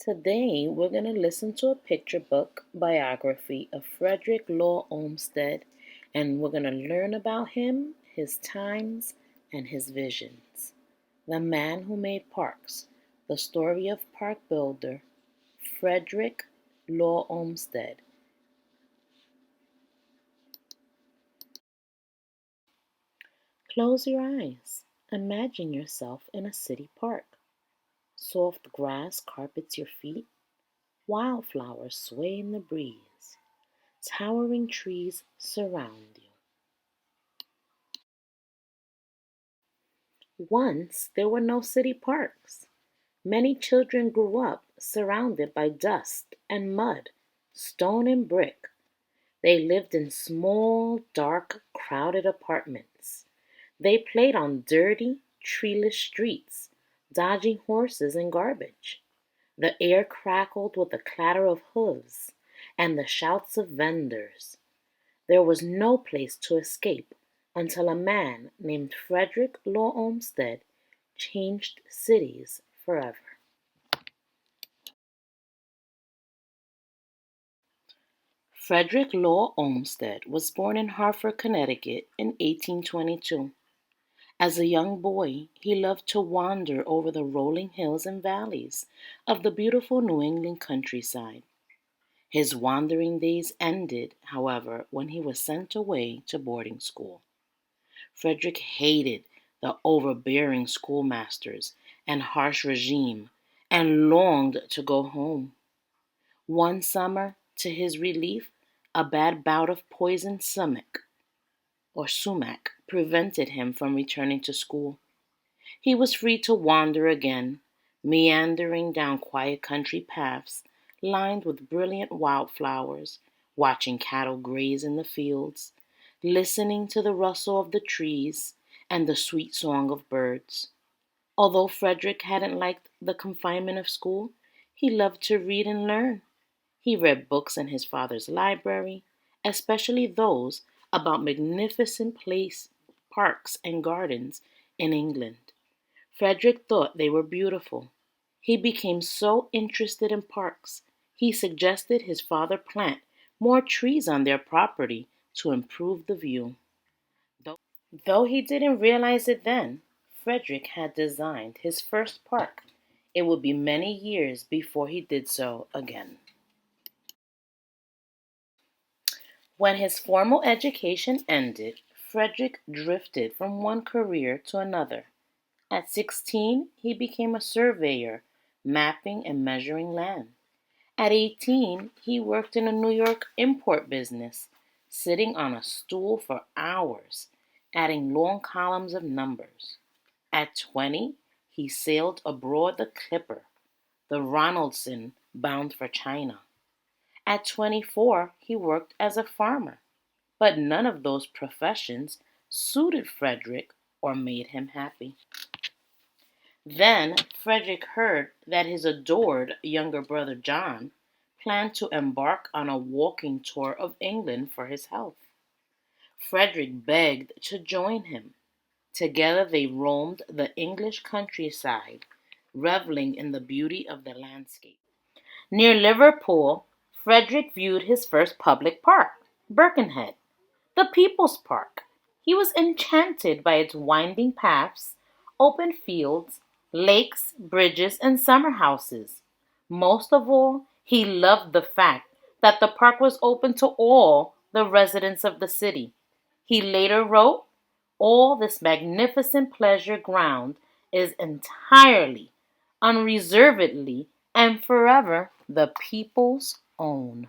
Today, we're going to listen to a picture book biography of Frederick Law Olmsted, and we're going to learn about him, his times, and his visions. The man who made parks, the story of park builder Frederick Law Olmsted. Close your eyes. Imagine yourself in a city park. Soft grass carpets your feet. Wildflowers sway in the breeze. Towering trees surround you. Once there were no city parks. Many children grew up surrounded by dust and mud, stone and brick. They lived in small, dark, crowded apartments. They played on dirty, treeless streets, dodging horses and garbage. The air crackled with the clatter of hooves and the shouts of vendors. There was no place to escape until a man named Frederick Law Olmsted changed cities forever. Frederick Law Olmsted was born in Hartford, Connecticut in 1822. As a young boy, he loved to wander over the rolling hills and valleys of the beautiful New England countryside. His wandering days ended, however, when he was sent away to boarding school. Frederick hated the overbearing schoolmasters and harsh regime and longed to go home. One summer, to his relief, a bad bout of poisoned sumac prevented him from returning to school. He was free to wander again, meandering down quiet country paths lined with brilliant wildflowers, watching cattle graze in the fields, listening to the rustle of the trees and the sweet song of birds. Although Frederick hadn't liked the confinement of school, he loved to read and learn. He read books in his father's library, especially those about magnificent parks and gardens in England. Frederick thought they were beautiful. He became so interested in parks, he suggested his father plant more trees on their property to improve the view. Though he didn't realize it then, Frederick had designed his first park. It would be many years before he did so again. When his formal education ended, Frederick drifted from one career to another. At 16, he became a surveyor, mapping and measuring land. At 18, he worked in a New York import business, sitting on a stool for hours, adding long columns of numbers. At 20, he sailed aboard the Clipper, the Ronaldson bound for China. At 24, he worked as a farmer, but none of those professions suited Frederick or made him happy. Then Frederick heard that his adored younger brother John planned to embark on a walking tour of England for his health. Frederick begged to join him. Together they roamed the English countryside, reveling in the beauty of the landscape. Near Liverpool, Frederick viewed his first public park, Birkenhead, the People's Park. He was enchanted by its winding paths, open fields, lakes, bridges, and summer houses. Most of all, he loved the fact that the park was open to all the residents of the city. He later wrote, "All this magnificent pleasure ground is entirely, unreservedly, and forever the people's own."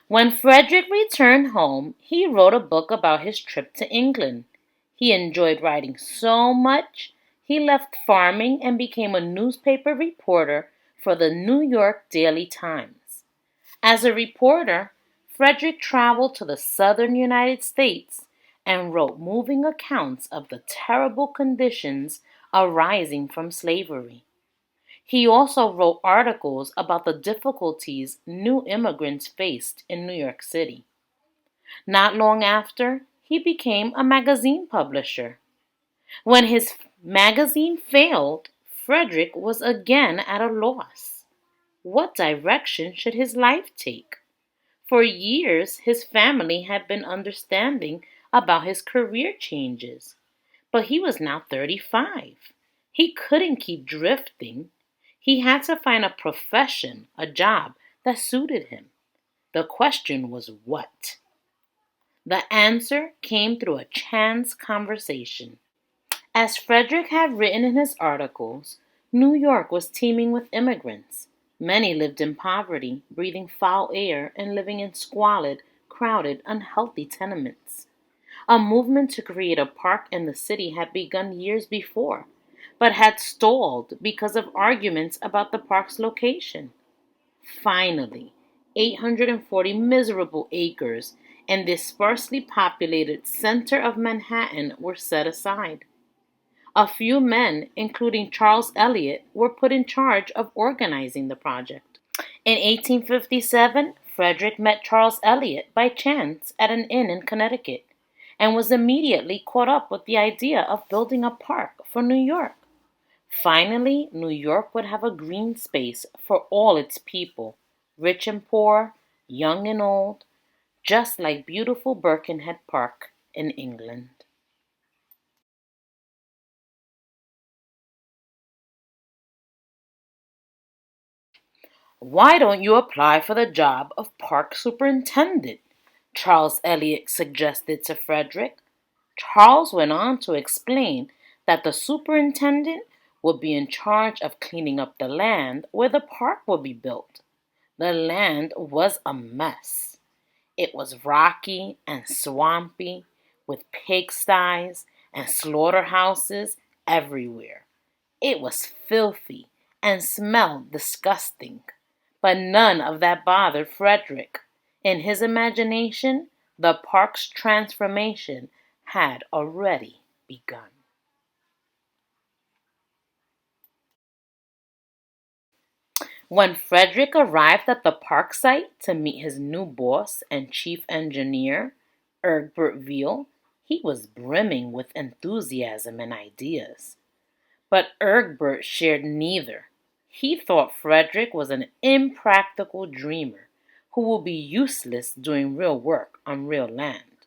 When Frederick returned home, he wrote a book about his trip to England. He enjoyed writing so much, he left farming and became a newspaper reporter for the New York Daily Times. As a reporter, Frederick traveled to the southern United States and wrote moving accounts of the terrible conditions arising from slavery. He also wrote articles about the difficulties new immigrants faced in New York City. Not long after, he became a magazine publisher. When his magazine failed, Frederick was again at a loss. What direction should his life take? For years, his family had been understanding about his career changes, but he was now 35. He couldn't keep drifting. He had to find a profession, a job that suited him. The question was what? The answer came through a chance conversation. As Frederick had written in his articles, New York was teeming with immigrants. Many lived in poverty, breathing foul air and living in squalid, crowded, unhealthy tenements. A movement to create a park in the city had begun years before, but had stalled because of arguments about the park's location. Finally, 840 miserable acres in the sparsely populated center of Manhattan were set aside. A few men, including Charles Eliot, were put in charge of organizing the project. In 1857, Frederick met Charles Eliot by chance at an inn in Connecticut and was immediately caught up with the idea of building a park for New York. Finally, New York would have a green space for all its people, rich and poor, young and old, just like beautiful Birkenhead Park in England. "Why don't you apply for the job of park superintendent?" Charles Eliot suggested to Frederick. Charles went on to explain that the superintendent would be in charge of cleaning up the land where the park would be built. The land was a mess. It was rocky and swampy, with pigsties and slaughterhouses everywhere. It was filthy and smelled disgusting. But none of that bothered Frederick. In his imagination, the park's transformation had already begun. When Frederick arrived at the park site to meet his new boss and chief engineer, Egbert Veal, he was brimming with enthusiasm and ideas. But Egbert shared neither. He thought Frederick was an impractical dreamer who would be useless doing real work on real land.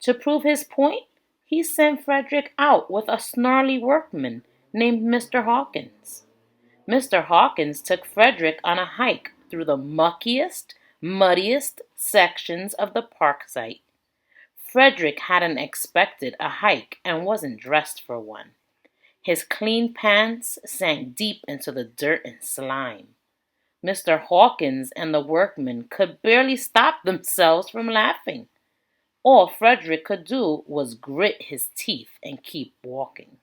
To prove his point, he sent Frederick out with a snarly workman named Mr. Hawkins. Mr. Hawkins took Frederick on a hike through the muckiest, muddiest sections of the park site. Frederick hadn't expected a hike and wasn't dressed for one. His clean pants sank deep into the dirt and slime. Mr. Hawkins and the workmen could barely stop themselves from laughing. All Frederick could do was grit his teeth and keep walking.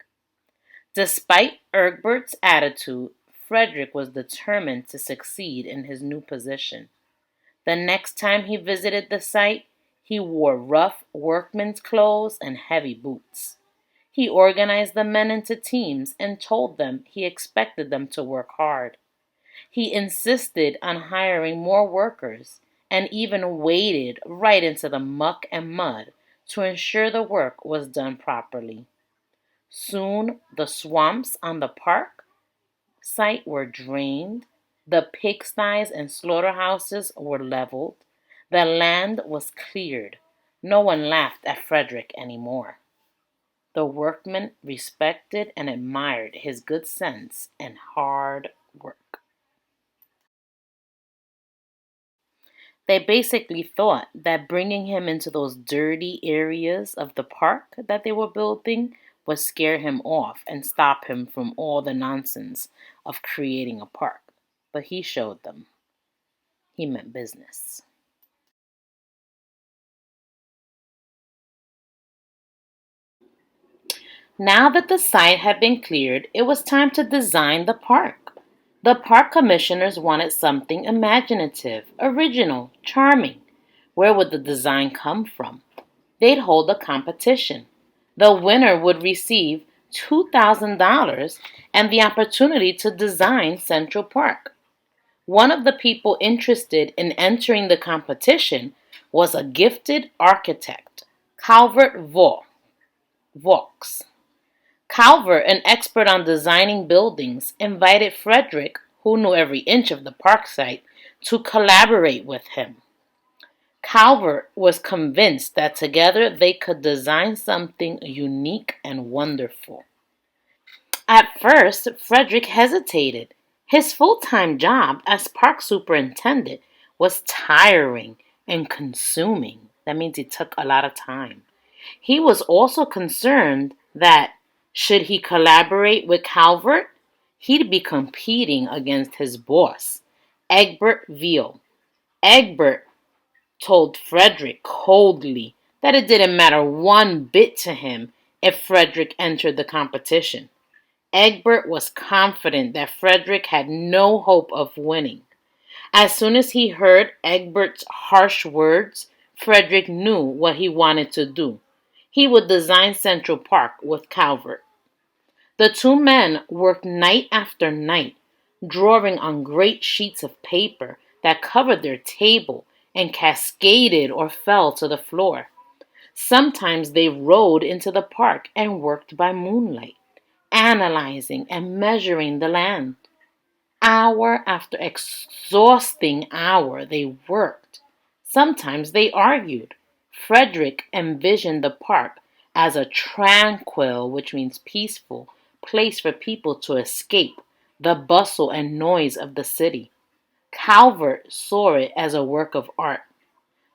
Despite Egbert's attitude, Frederick was determined to succeed in his new position. The next time he visited the site, he wore rough workman's clothes and heavy boots. He organized the men into teams and told them he expected them to work hard. He insisted on hiring more workers and even waded right into the muck and mud to ensure the work was done properly. Soon, the swamps on the park site were drained, the pigsties and slaughterhouses were leveled, the land was cleared. No one laughed at Frederick anymore. The workmen respected and admired his good sense and hard work. They basically thought that bringing him into those dirty areas of the park that they were building would scare him off and stop him from all the nonsense of creating a park. But he showed them he meant business. Now that the site had been cleared, it was time to design the park. The park commissioners wanted something imaginative, original, charming. Where would the design come from? They'd hold a competition. The winner would receive $2,000 and the opportunity to design Central Park. One of the people interested in entering the competition was a gifted architect, Calvert Vaux. Calvert, an expert on designing buildings, invited Frederick, who knew every inch of the park site, to collaborate with him. Calvert was convinced that together they could design something unique and wonderful. At first, Frederick hesitated. His full-time job as park superintendent was tiring and consuming. That means it took a lot of time. He was also concerned that should he collaborate with Calvert, he'd be competing against his boss, Egbert Veal. Egbert told Frederick coldly that it didn't matter one bit to him if Frederick entered the competition. Egbert was confident that Frederick had no hope of winning. As soon as he heard Egbert's harsh words, Frederick knew what he wanted to do. He would design Central Park with Calvert. The two men worked night after night, drawing on great sheets of paper that covered their table and cascaded or fell to the floor. Sometimes they rode into the park and worked by moonlight, analyzing and measuring the land. Hour after exhausting hour, they worked. Sometimes they argued. Frederick envisioned the park as a tranquil, which means peaceful, place for people to escape the bustle and noise of the city. Calvert saw it as a work of art.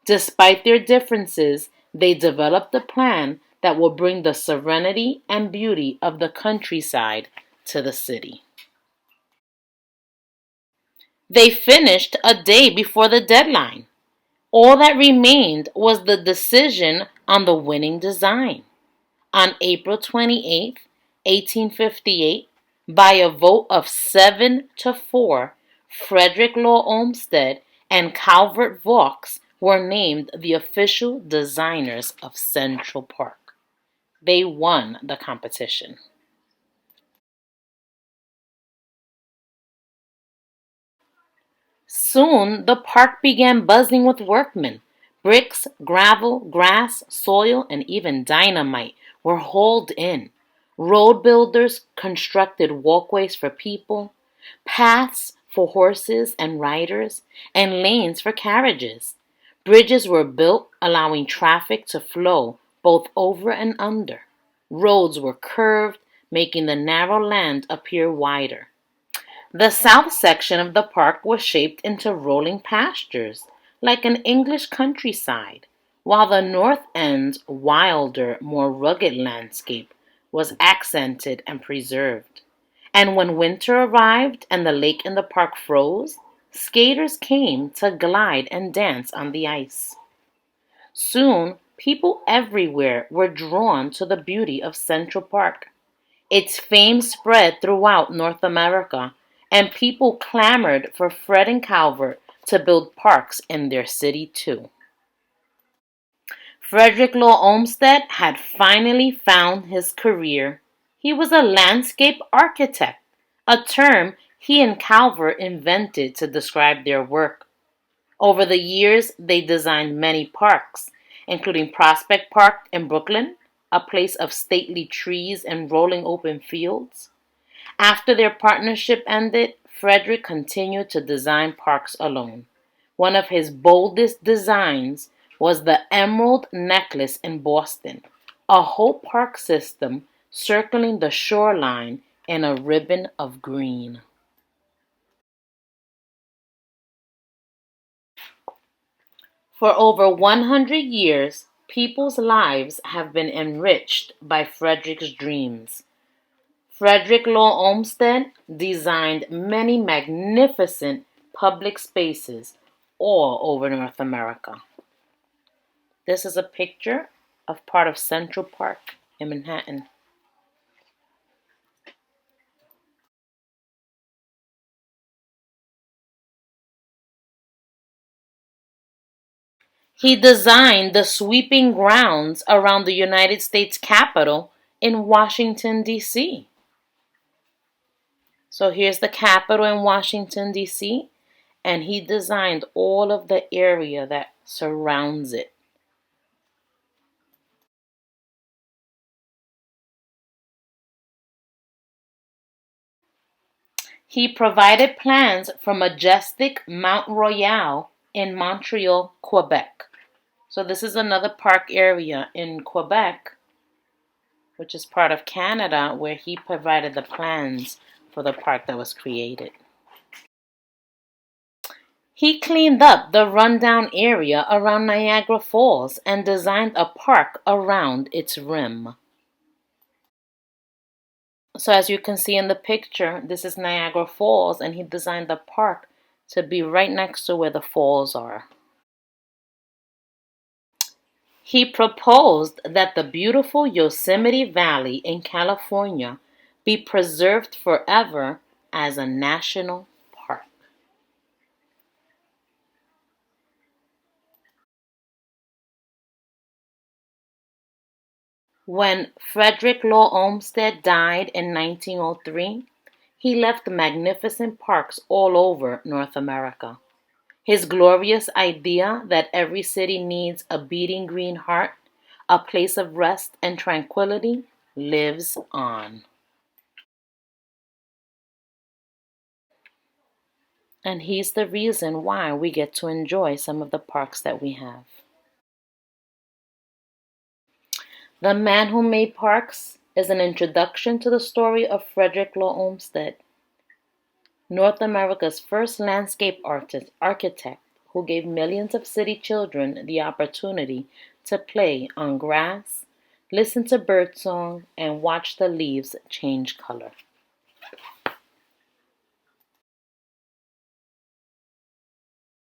Despite their differences, they developed a plan that will bring the serenity and beauty of the countryside to the city. They finished a day before the deadline. All that remained was the decision on the winning design. On April 28, 1858, by a vote of 7-4, Frederick Law Olmsted and Calvert Vaux were named the official designers of Central Park. They won the competition. Soon the park began buzzing with workmen. Bricks, gravel, grass, soil, and even dynamite were hauled in. Road builders constructed walkways for people, paths for horses and riders, and lanes for carriages. Bridges were built, allowing traffic to flow both over and under. Roads were curved, making the narrow land appear wider. The south section of the park was shaped into rolling pastures, like an English countryside, while the north end's wilder, more rugged landscape was accented and preserved. And when winter arrived and the lake in the park froze, skaters came to glide and dance on the ice. Soon, people everywhere were drawn to the beauty of Central Park. Its fame spread throughout North America, and people clamored for Fred and Calvert to build parks in their city too. Frederick Law Olmsted had finally found his career. He was a landscape architect, a term he and Calvert invented to describe their work. Over the years, they designed many parks, including Prospect Park in Brooklyn, a place of stately trees and rolling open fields. After their partnership ended, Frederick continued to design parks alone. One of his boldest designs was the Emerald Necklace in Boston, a whole park system circling the shoreline in a ribbon of green. For over 100 years, people's lives have been enriched by Frederick's dreams. Frederick Law Olmsted designed many magnificent public spaces all over North America. This is a picture of part of Central Park in Manhattan. He designed the sweeping grounds around the United States Capitol in Washington, D.C. So here's the Capitol in Washington, D.C., and he designed all of the area that surrounds it. He provided plans for majestic Mount Royal in Montreal, Quebec. So this is another park area in Quebec, which is part of Canada, where he provided the plans for the park that was created. He cleaned up the rundown area around Niagara Falls and designed a park around its rim. So as you can see in the picture, this is Niagara Falls, and he designed the park to be right next to where the falls are. He proposed that the beautiful Yosemite Valley in California be preserved forever as a national park. When Frederick Olmsted died in 1903, he left magnificent parks all over North America. His glorious idea that every city needs a beating green heart, a place of rest and tranquility, lives on. And he's the reason why we get to enjoy some of the parks that we have. The Man Who Made Parks is an introduction to the story of Frederick Olmsted, North America's first landscape architect who gave millions of city children the opportunity to play on grass, listen to birdsong, and watch the leaves change color.